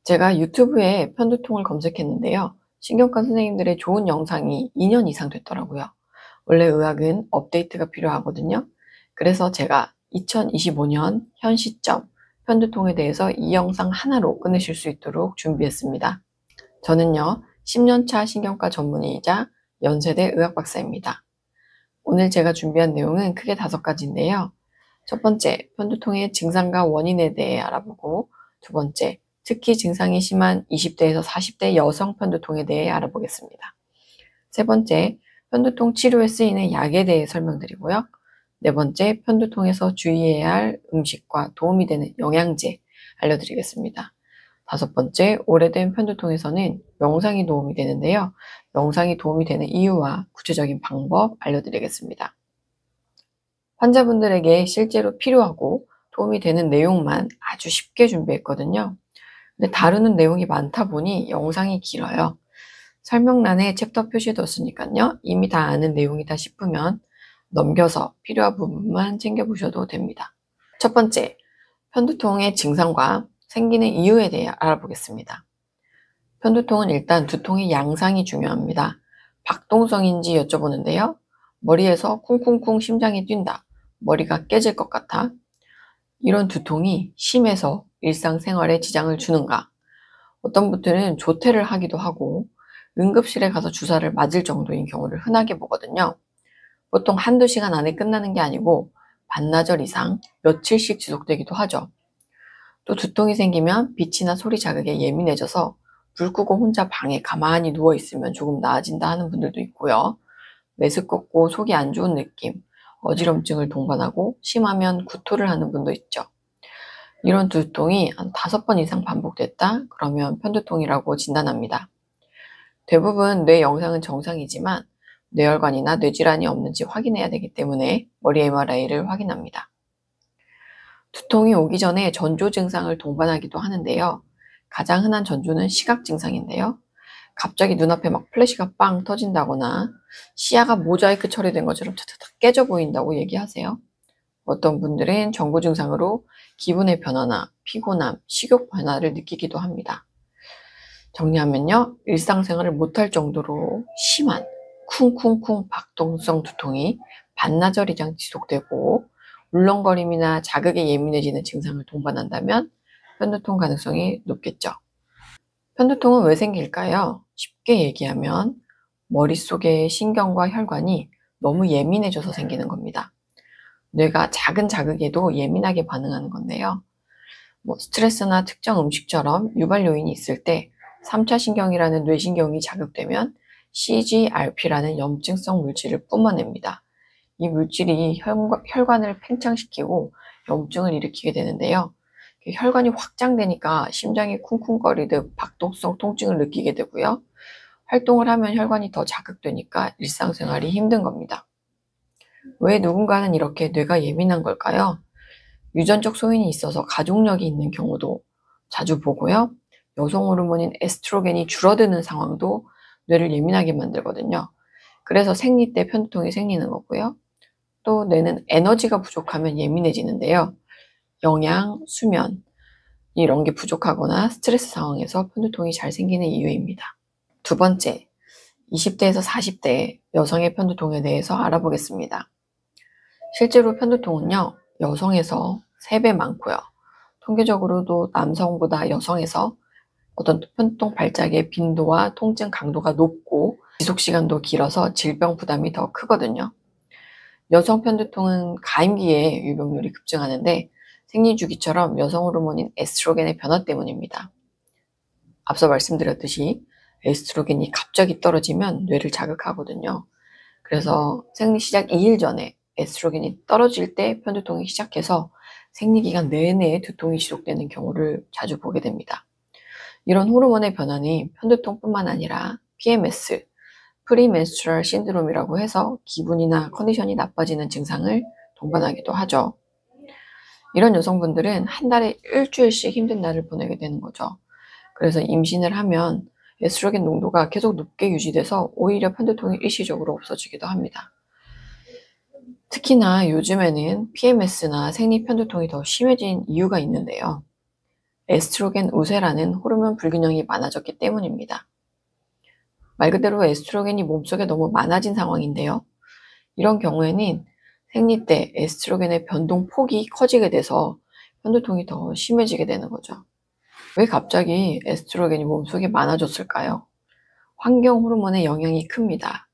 제가 유튜브에 편두통을 검색했는데요. 신경과 선생님들의 좋은 영상이 2년 이상 됐더라고요. 원래 의학은 업데이트가 필요하거든요. 그래서 제가 2025년 현 시점 편두통에 대해서 이 영상 하나로 끝내실 수 있도록 준비했습니다. 저는요, 10년차 신경과 전문의이자 연세대 의학박사입니다. 오늘 제가 준비한 내용은 크게 5가지인데요. 첫 번째, 편두통의 증상과 원인에 대해 알아보고, 두 번째, 특히 증상이 심한 20대에서 40대 여성 편두통에 대해 알아보겠습니다. 세 번째, 편두통 치료에 쓰이는 약에 대해 설명드리고요. 네 번째, 편두통에서 주의해야 할 음식과 도움이 되는 영양제 알려드리겠습니다. 다섯 번째, 오래된 편두통에서는 명상이 도움이 되는데요. 명상이 도움이 되는 이유와 구체적인 방법 알려드리겠습니다. 환자분들에게 실제로 필요하고 도움이 되는 내용만 아주 쉽게 준비했거든요. 근데 다루는 내용이 많다 보니 영상이 길어요. 설명란에 챕터 표시해뒀으니까요. 이미 다 아는 내용이다 싶으면 넘겨서 필요한 부분만 챙겨보셔도 됩니다. 첫 번째, 편두통의 증상과 생기는 이유에 대해 알아보겠습니다. 편두통은 일단 두통의 양상이 중요합니다. 박동성인지 여쭤보는데요. 머리에서 쿵쿵쿵 심장이 뛴다. 머리가 깨질 것 같아. 이런 두통이 심해서 일상생활에 지장을 주는가? 어떤 분들은 조퇴를 하기도 하고 응급실에 가서 주사를 맞을 정도인 경우를 흔하게 보거든요. 보통 한두 시간 안에 끝나는 게 아니고 반나절 이상 며칠씩 지속되기도 하죠. 또 두통이 생기면 빛이나 소리 자극에 예민해져서 불 끄고 혼자 방에 가만히 누워있으면 조금 나아진다 하는 분들도 있고요. 메스껍고 속이 안 좋은 느낌, 어지럼증을 동반하고 심하면 구토를 하는 분도 있죠. 이런 두통이 한 5번 이상 반복됐다? 그러면 편두통이라고 진단합니다. 대부분 뇌 영상은 정상이지만 뇌혈관이나 뇌질환이 없는지 확인해야 되기 때문에 머리 MRI를 확인합니다. 두통이 오기 전에 전조 증상을 동반하기도 하는데요. 가장 흔한 전조는 시각 증상인데요. 갑자기 눈앞에 막 플래시가 빵 터진다거나 시야가 모자이크 처리된 것처럼 탁탁 깨져 보인다고 얘기하세요. 어떤 분들은 전고 증상으로 기분의 변화나 피곤함, 식욕 변화를 느끼기도 합니다. 정리하면요, 일상생활을 못할 정도로 심한 쿵쿵쿵 박동성 두통이 반나절 이상 지속되고 울렁거림이나 자극에 예민해지는 증상을 동반한다면 편두통 가능성이 높겠죠. 편두통은 왜 생길까요? 쉽게 얘기하면 머릿속의 신경과 혈관이 너무 예민해져서 생기는 겁니다. 뇌가 작은 자극에도 예민하게 반응하는 건데요. 스트레스나 특정 음식처럼 유발 요인이 있을 때 3차 신경이라는 뇌신경이 자극되면 CGRP라는 염증성 물질을 뿜어냅니다. 이 물질이 혈관을 팽창시키고 염증을 일으키게 되는데요. 혈관이 확장되니까 심장이 쿵쿵거리듯 박동성 통증을 느끼게 되고요. 활동을 하면 혈관이 더 자극되니까 일상생활이 힘든 겁니다. 왜 누군가는 이렇게 뇌가 예민한 걸까요? 유전적 소인이 있어서 가족력이 있는 경우도 자주 보고요. 여성 호르몬인 에스트로겐이 줄어드는 상황도 뇌를 예민하게 만들거든요. 그래서 생리 때 편두통이 생기는 거고요. 또 뇌는 에너지가 부족하면 예민해지는데요. 영양, 수면 이런 게 부족하거나 스트레스 상황에서 편두통이 잘 생기는 이유입니다. 두 번째, 20대에서 40대 여성의 편두통에 대해서 알아보겠습니다. 실제로 편두통은요, 여성에서 3배 많고요. 통계적으로도 남성보다 여성에서 어떤 편두통 발작의 빈도와 통증 강도가 높고 지속시간도 길어서 질병 부담이 더 크거든요. 여성 편두통은 가임기에 유병률이 급증하는데 생리주기처럼 여성 호르몬인 에스트로겐의 변화 때문입니다. 앞서 말씀드렸듯이 에스트로겐이 갑자기 떨어지면 뇌를 자극하거든요. 그래서 생리 시작 2일 전에 에스트로겐이 떨어질 때 편두통이 시작해서 생리기간 내내 두통이 지속되는 경우를 자주 보게 됩니다. 이런 호르몬의 변화는 편두통뿐만 아니라 PMS, 프리멘스트럴 신드롬이라고 해서 기분이나 컨디션이 나빠지는 증상을 동반하기도 하죠. 이런 여성분들은 한 달에 일주일씩 힘든 날을 보내게 되는 거죠. 그래서 임신을 하면 에스트로겐 농도가 계속 높게 유지돼서 오히려 편두통이 일시적으로 없어지기도 합니다. 특히나 요즘에는 PMS나 생리 편두통이 더 심해진 이유가 있는데요. 에스트로겐 우세라는 호르몬 불균형이 많아졌기 때문입니다. 말 그대로 에스트로겐이 몸속에 너무 많아진 상황인데요. 이런 경우에는 생리 때 에스트로겐의 변동 폭이 커지게 돼서 편두통이 더 심해지게 되는 거죠. 왜 갑자기 에스트로겐이 몸속에 많아졌을까요? 환경 호르몬의 영향이 큽니다.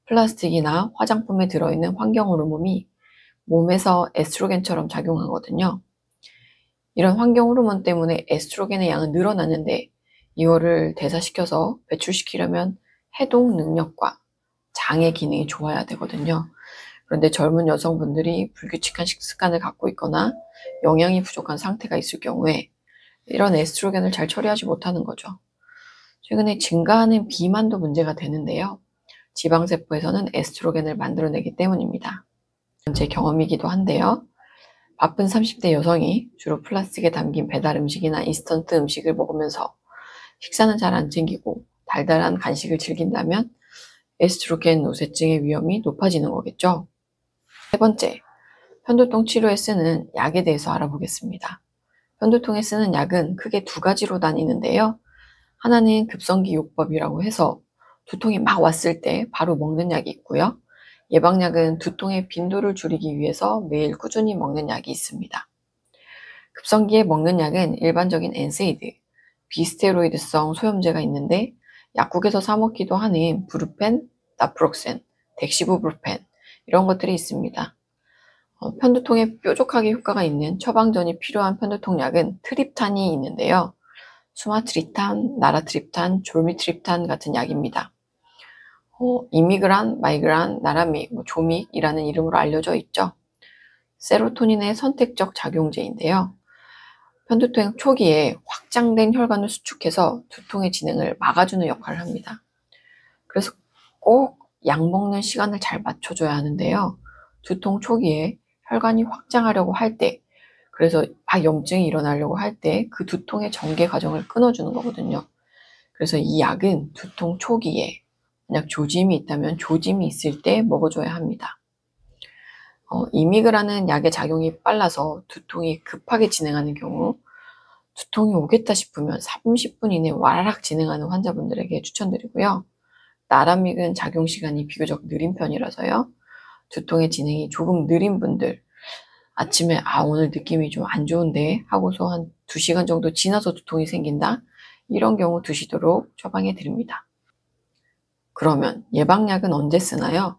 플라스틱이나 화장품에 들어있는 환경 호르몬이 몸에서 에스트로겐처럼 작용하거든요. 이런 환경 호르몬 때문에 에스트로겐의 양은 늘어나는데 이거를 대사시켜서 배출시키려면 해독 능력과 장의 기능이 좋아야 되거든요. 그런데 젊은 여성분들이 불규칙한 식습관을 갖고 있거나 영양이 부족한 상태가 있을 경우에 이런 에스트로겐을 잘 처리하지 못하는 거죠. 최근에 증가하는 비만도 문제가 되는데요. 지방세포에서는 에스트로겐을 만들어내기 때문입니다. 제 경험이기도 한데요. 바쁜 30대 여성이 주로 플라스틱에 담긴 배달 음식이나 인스턴트 음식을 먹으면서 식사는 잘 안 챙기고 달달한 간식을 즐긴다면 에스트로겐 우세증의 위험이 높아지는 거겠죠. 세 번째, 편두통 치료에 쓰는 약에 대해서 알아보겠습니다. 편두통에 쓰는 약은 크게 두 가지로 나뉘는데요. 하나는 급성기 요법이라고 해서 두통이 막 왔을 때 바로 먹는 약이 있고요. 예방약은 두통의 빈도를 줄이기 위해서 매일 꾸준히 먹는 약이 있습니다. 급성기에 먹는 약은 일반적인 엔세이드, 비스테로이드성 소염제가 있는데 약국에서 사 먹기도 하는 브루펜, 나프록센, 덱시부브루펜 이런 것들이 있습니다. 편두통에 뾰족하게 효과가 있는 처방전이 필요한 편두통 약은 트립탄이 있는데요. 수마트리탄, 나라트립탄, 졸미트립탄 같은 약입니다. 이미그란, 마이그란, 나라미, 조믹이라는 이름으로 알려져 있죠. 세로토닌의 선택적 작용제인데요. 편두통 초기에 확장된 혈관을 수축해서 두통의 진행을 막아주는 역할을 합니다. 그래서 꼭 약 먹는 시간을 잘 맞춰줘야 하는데요. 두통 초기에 혈관이 확장하려고 할 때, 그래서 막 염증이 일어나려고 할 때 그 두통의 전개 과정을 끊어주는 거거든요. 그래서 이 약은 두통 초기에 만약 조짐이 있다면 조짐이 있을 때 먹어줘야 합니다. 이미그라는 약의 작용이 빨라서 두통이 급하게 진행하는 경우 두통이 오겠다 싶으면 30분 이내 와라락 진행하는 환자분들에게 추천드리고요. 나라믹은 작용 시간이 비교적 느린 편이라서요. 두통의 진행이 조금 느린 분들, 아침에 오늘 느낌이 좀 안 좋은데 하고서 한 2시간 정도 지나서 두통이 생긴다? 이런 경우 드시도록 처방해 드립니다. 그러면 예방약은 언제 쓰나요?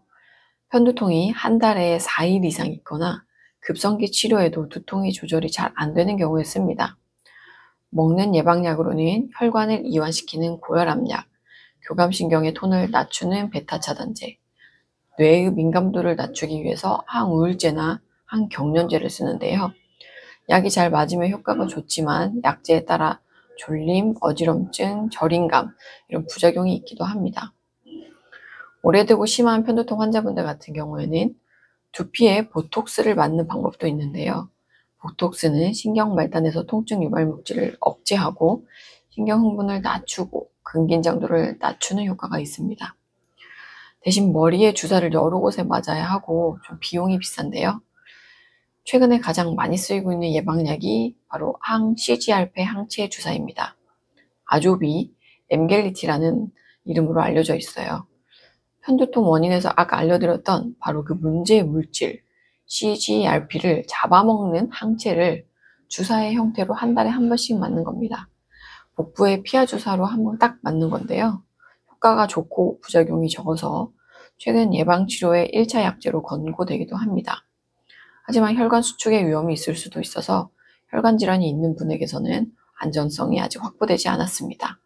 편두통이 한 달에 4일 이상 있거나 급성기 치료에도 두통이 조절이 잘 안 되는 경우에 씁니다. 먹는 예방약으로는 혈관을 이완시키는 고혈압약, 교감신경의 톤을 낮추는 베타 차단제, 뇌의 민감도를 낮추기 위해서 항우울제나 항경련제를 쓰는데요. 약이 잘 맞으면 효과가 좋지만 약제에 따라 졸림, 어지럼증, 저림감 이런 부작용이 있기도 합니다. 오래되고 심한 편두통 환자분들 같은 경우에는 두피에 보톡스를 맞는 방법도 있는데요. 보톡스는 신경 말단에서 통증 유발 물질을 억제하고 신경 흥분을 낮추고 근긴장도를 낮추는 효과가 있습니다. 대신 머리에 주사를 여러 곳에 맞아야 하고 좀 비용이 비싼데요. 최근에 가장 많이 쓰이고 있는 예방약이 바로 CGRP 항체 주사입니다. 아조비, 엠겔리티라는 이름으로 알려져 있어요. 편두통 원인에서 아까 알려드렸던 바로 그 문제의 물질 CGRP를 잡아먹는 항체를 주사의 형태로 한 달에 한 번씩 맞는 겁니다. 복부에 피하 주사로 한 번 딱 맞는 건데요. 효과가 좋고 부작용이 적어서 최근 예방치료의 1차 약제로 권고되기도 합니다. 하지만 혈관 수축의 위험이 있을 수도 있어서 혈관 질환이 있는 분에게서는 안전성이 아직 확보되지 않았습니다.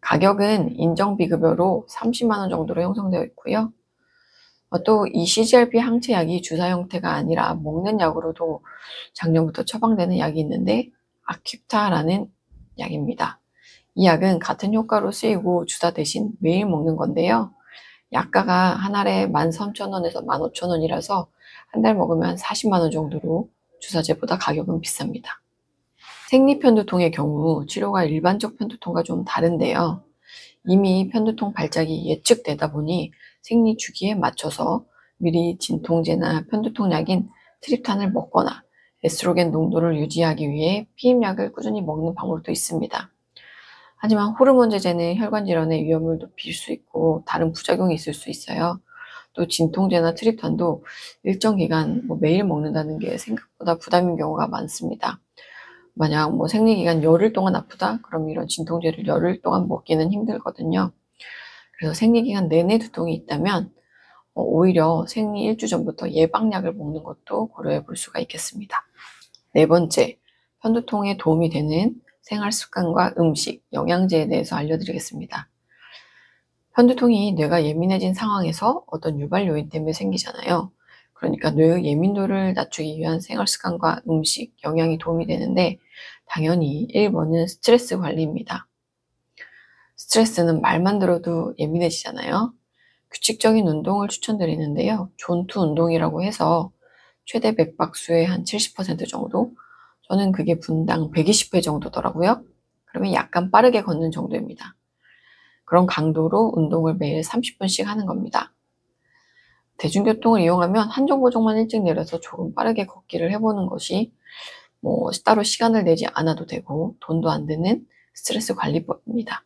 가격은 인정비급여로 30만 원 정도로 형성되어 있고요. 또 이 CGRP 항체약이 주사 형태가 아니라 먹는 약으로도 작년부터 처방되는 약이 있는데 아큐타라는 약입니다. 이 약은 같은 효과로 쓰이고 주사 대신 매일 먹는 건데요. 약가가 한 알에 13,000원에서 15,000원이라서 한 달 먹으면 40만 원 정도로 주사제보다 가격은 비쌉니다. 생리편두통의 경우 치료가 일반적 편두통과 좀 다른데요. 이미 편두통 발작이 예측되다 보니 생리 주기에 맞춰서 미리 진통제나 편두통 약인 트립탄을 먹거나 에스트로겐 농도를 유지하기 위해 피임약을 꾸준히 먹는 방법도 있습니다. 하지만 호르몬 제제는 혈관 질환의 위험을 높일 수 있고 다른 부작용이 있을 수 있어요. 또 진통제나 트립탄도 일정 기간 매일 먹는다는 게 생각보다 부담인 경우가 많습니다. 만약 생리기간 열흘 동안 아프다? 그럼 이런 진통제를 열흘 동안 먹기는 힘들거든요. 그래서 생리기간 내내 두통이 있다면 오히려 생리 일주 전부터 예방약을 먹는 것도 고려해 볼 수가 있겠습니다. 네 번째, 편두통에 도움이 되는 생활 습관과 음식, 영양제에 대해서 알려드리겠습니다. 편두통이 뇌가 예민해진 상황에서 어떤 유발 요인 때문에 생기잖아요. 그러니까 뇌의 예민도를 낮추기 위한 생활 습관과 음식, 영양이 도움이 되는데 당연히 1번은 스트레스 관리입니다. 스트레스는 말만 들어도 예민해지잖아요. 규칙적인 운동을 추천드리는데요. 존투 운동이라고 해서 최대 맥박수의 한 70% 정도? 저는 그게 분당 120회 정도더라고요. 그러면 약간 빠르게 걷는 정도입니다. 그런 강도로 운동을 매일 30분씩 하는 겁니다. 대중교통을 이용하면 한정거장만 일찍 내려서 조금 빠르게 걷기를 해보는 것이 따로 시간을 내지 않아도 되고 돈도 안 드는 스트레스 관리법입니다.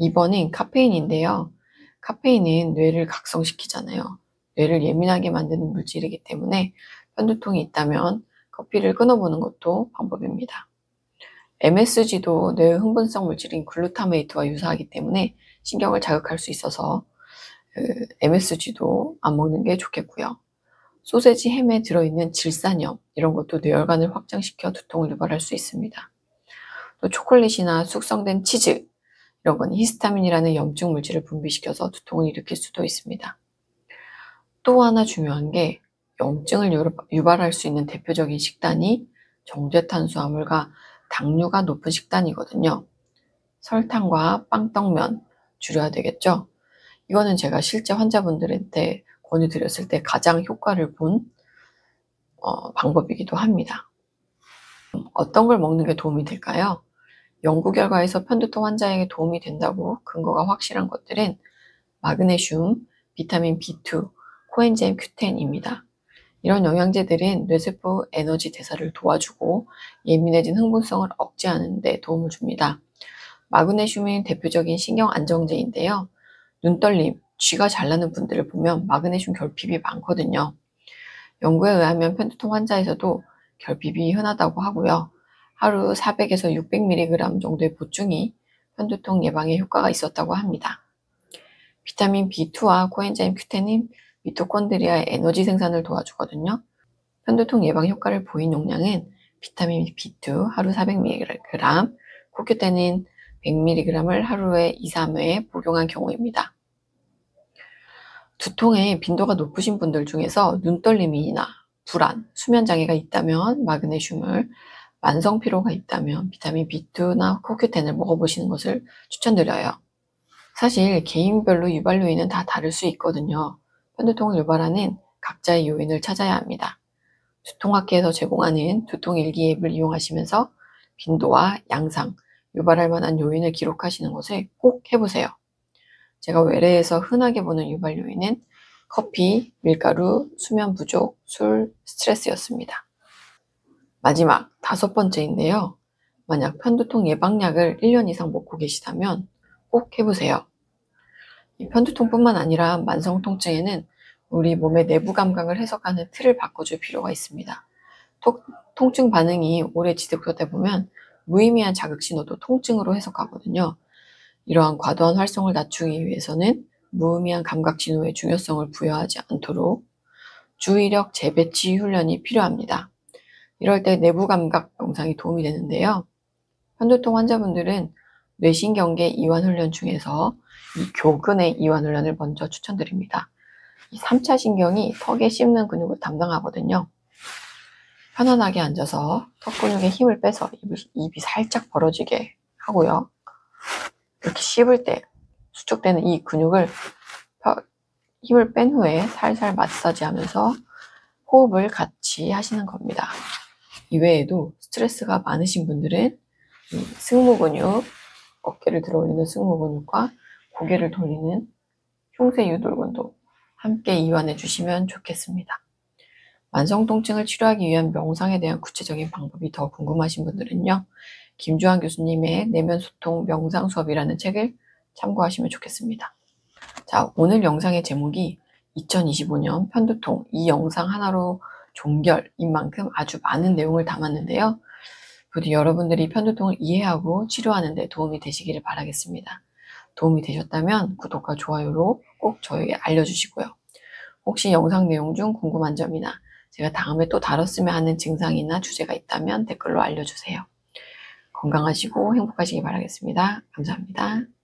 2번은 카페인인데요. 카페인은 뇌를 각성시키잖아요. 뇌를 예민하게 만드는 물질이기 때문에 편두통이 있다면 커피를 끊어보는 것도 방법입니다. MSG도 뇌의 흥분성 물질인 글루타메이트와 유사하기 때문에 신경을 자극할 수 있어서 MSG도 안 먹는 게 좋겠고요. 소세지, 햄에 들어있는 질산염 이런 것도 뇌혈관을 확장시켜 두통을 유발할 수 있습니다. 또 초콜릿이나 숙성된 치즈 이런 건 히스타민이라는 염증 물질을 분비시켜서 두통을 일으킬 수도 있습니다. 또 하나 중요한 게 염증을 유발할 수 있는 대표적인 식단이 정제탄수화물과 당류가 높은 식단이거든요. 설탕과 빵떡면 줄여야 되겠죠? 이거는 제가 실제 환자분들한테 권유드렸을 때 가장 효과를 본 방법이기도 합니다. 어떤 걸 먹는 게 도움이 될까요? 연구 결과에서 편두통 환자에게 도움이 된다고 근거가 확실한 것들은 마그네슘, 비타민 B2, 코엔자임 Q10입니다. 이런 영양제들은 뇌세포 에너지 대사를 도와주고 예민해진 흥분성을 억제하는 데 도움을 줍니다. 마그네슘은 대표적인 신경 안정제인데요. 눈떨림, 쥐가 잘 나는 분들을 보면 마그네슘 결핍이 많거든요. 연구에 의하면 편두통 환자에서도 결핍이 흔하다고 하고요. 하루 400에서 600mg 정도의 보충이 편두통 예방에 효과가 있었다고 합니다. 비타민 B2와 코엔자임 Q10은 미토콘드리아의 에너지 생산을 도와주거든요. 편두통 예방 효과를 보인 용량은 비타민 B2 하루 400mg, 코큐텐은 100mg을 하루에 2, 3회 복용한 경우입니다. 두통의 빈도가 높으신 분들 중에서 눈떨림이나 불안, 수면장애가 있다면 마그네슘을, 만성피로가 있다면 비타민 B2나 코큐텐을 먹어보시는 것을 추천드려요. 사실 개인별로 유발 요인은 다 다를 수 있거든요. 편두통을 유발하는 각자의 요인을 찾아야 합니다. 두통학회에서 제공하는 두통일기 앱을 이용하시면서 빈도와 양상, 유발할 만한 요인을 기록하시는 것을 꼭 해보세요. 제가 외래에서 흔하게 보는 유발 요인은 커피, 밀가루, 수면 부족, 술, 스트레스였습니다. 마지막 5번째인데요. 만약 편두통 예방약을 1년 이상 먹고 계시다면 꼭 해보세요. 이 편두통뿐만 아니라 만성 통증에는 우리 몸의 내부 감각을 해석하는 틀을 바꿔줄 필요가 있습니다. 통증 반응이 오래 지속되다 보면 무의미한 자극 신호도 통증으로 해석하거든요. 이러한 과도한 활성을 낮추기 위해서는 무의미한 감각 신호의 중요성을 부여하지 않도록 주의력 재배치 훈련이 필요합니다. 이럴 때 내부 감각 명상이 도움이 되는데요. 편두통 환자분들은 뇌신경계 이완 훈련 중에서 이 교근의 이완 훈련을 먼저 추천드립니다. 이 3차 신경이 턱에 씹는 근육을 담당하거든요. 편안하게 앉아서 턱 근육에 힘을 빼서 입이 살짝 벌어지게 하고요. 이렇게 씹을 때 수축되는 이 근육을 힘을 뺀 후에 살살 마사지하면서 호흡을 같이 하시는 겁니다. 이외에도 스트레스가 많으신 분들은 이 승모근육, 어깨를 들어 올리는 승모근육과 고개를 돌리는 흉쇄 유돌근도 함께 이완해 주시면 좋겠습니다. 만성 통증을 치료하기 위한 명상에 대한 구체적인 방법이 더 궁금하신 분들은요, 김주환 교수님의 내면 소통 명상 수업이라는 책을 참고하시면 좋겠습니다. 자, 오늘 영상의 제목이 2025년 편두통, 이 영상 하나로 종결인 만큼 아주 많은 내용을 담았는데요. 부디 여러분들이 편두통을 이해하고 치료하는 데 도움이 되시기를 바라겠습니다. 도움이 되셨다면 구독과 좋아요로 꼭 저에게 알려주시고요. 혹시 영상 내용 중 궁금한 점이나 제가 다음에 또 다뤘으면 하는 증상이나 주제가 있다면 댓글로 알려주세요. 건강하시고 행복하시기 바라겠습니다. 감사합니다.